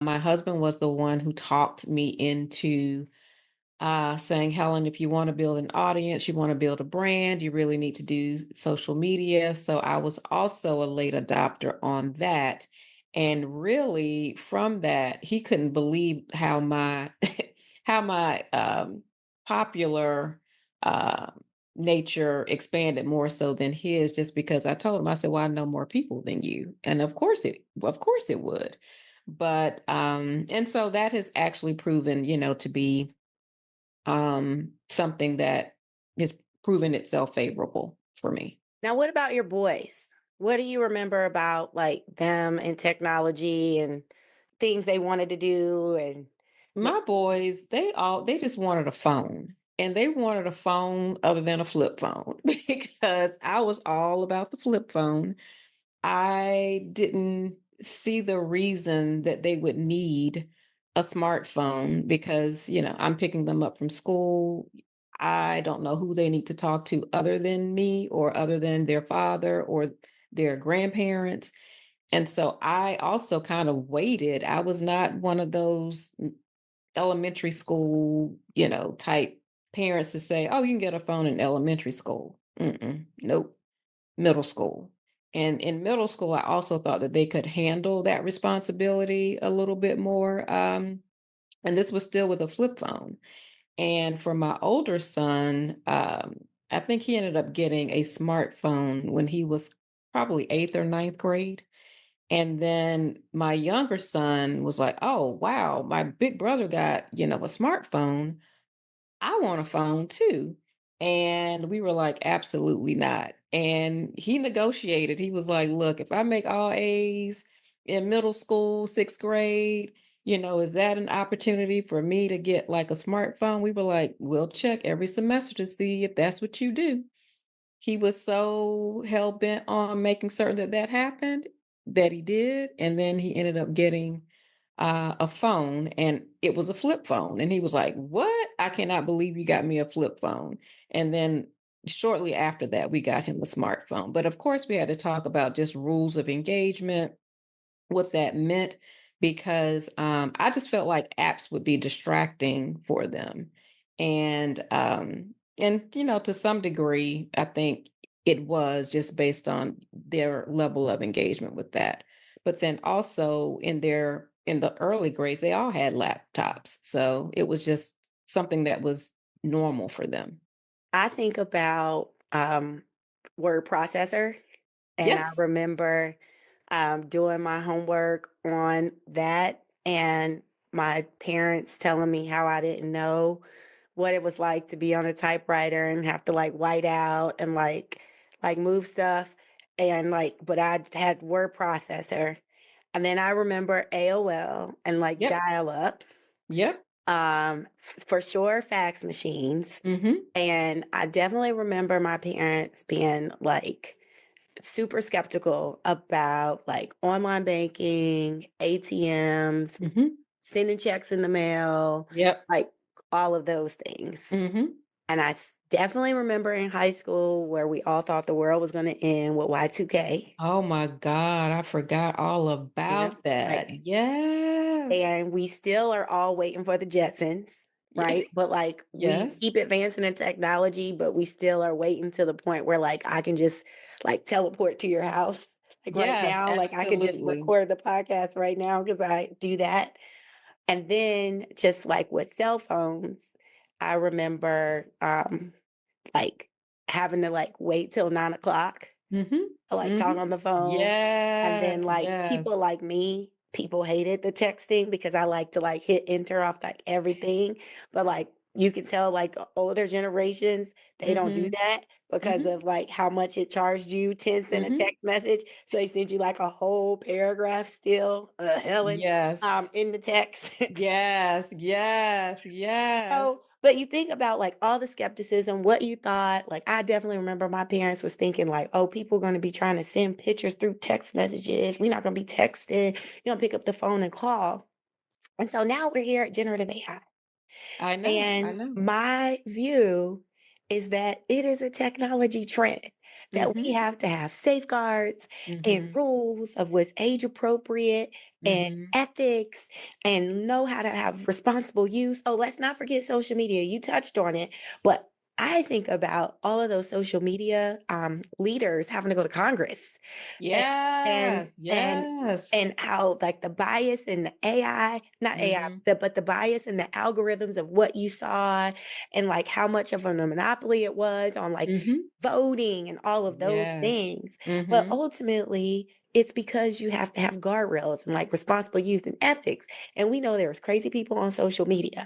My husband was the one who talked me into saying, Helen, if you want to build an audience, you want to build a brand, you really need to do social media. So I was also a late adopter on that. And really, from that, he couldn't believe how my how my popular uh, nature expanded more so than his. Just because I told him, I said, "Well, I know more people than you," and of course, it would. But and so that has actually proven, to be something that has proven itself favorable for me. Now, what about your boys? What do you remember about like them and technology and things they wanted to do and ma- My boys, they just wanted a phone. And they wanted a phone other than a flip phone because I was all about the flip phone. I didn't see the reason that they would need a smartphone because, I'm picking them up from school. I don't know who they need to talk to other than me or other than their father or their grandparents. And so I also kind of waited. I was not one of those elementary school, type parents to say, "Oh, you can get a phone in elementary school." Nope, middle school. And in middle school, I also thought that they could handle that responsibility a little bit more. And this was still with a flip phone. And for my older son, I think he ended up getting a smartphone when he was probably eighth or ninth grade. And then my younger son was like, "Oh, wow, my big brother got, a smartphone. I want a phone too." And we were like, "Absolutely not." And he negotiated. He was like, "Look, if I make all A's in middle school, sixth grade, is that an opportunity for me to get like a smartphone?" We were like, "We'll check every semester to see if that's what you do." He was so hell bent on making certain that that happened that he did. And then he ended up getting a phone, and it was a flip phone. And he was like, "What? I cannot believe you got me a flip phone." And then shortly after that, we got him a smartphone. But of course, we had to talk about just rules of engagement, what that meant, because I just felt like apps would be distracting for them. And to some degree, I think it was just based on their level of engagement with that. But then also in the early grades, they all had laptops. So it was just something that was normal for them. I think about word processor, and I Yes. remember doing my homework on that, and my parents telling me how I didn't know what it was like to be on a typewriter and have to like white out and like move stuff and like but I had word processor. And then I remember AOL and like Yep. dial up. Yep. For sure fax machines. Hmm. And I definitely remember my parents being like super skeptical about like online banking, ATMs, Hmm. sending checks in the mail, Yep. like all of those things. Hmm. And definitely remember in high school where we all thought the world was going to end with Y2K. Oh my God, I forgot all Yeah. about that. Like, Yes. and we still are all waiting for the Jetsons, Yeah. right? But like we Yes. keep advancing in technology, but we still are waiting to the point where like I can just like teleport to your house. Like right Yes, now, like I could just absolutely. record the podcast right now because I do that. And then just like with cell phones, I remember like having to like wait till 9 o'clock Mhm. to like talk Mhm. on the phone. And then Yes, like yes. people like me, people hated the texting because I like to like hit enter off like everything. But like you can tell like older generations, they don't do Mhm. that because Mhm. of like how much it charged you 10 cent a Mhm. text message. So they send you like a whole paragraph still, Helen, Yes. in the text. Yes, yes, yes. So, but you think about like all the skepticism, what you thought. Like, I definitely remember my parents was thinking like, "Oh, people are going to be trying to send pictures through text messages. We're not going to be texting. You don't pick up the phone and call." And so now we're here at generative AI. I know, I And know. my view is that it is a technology trend. that we Mhm. have to have safeguards and Mhm. rules of what's age appropriate and Mhm. ethics and know how to have responsible use. Oh, let's not forget social media. You touched on it, but I think about all of those social media leaders having to go to Congress and and Yes, and yes. and how like the bias in the AI, not AI, Mhm. but the bias in the algorithms of what you saw and like how much of a monopoly it was on like Mhm. voting and all of those Yes. things. But Mhm. ultimately, it's because you have to have guardrails and like responsible use and ethics. And we know there's crazy people on social media.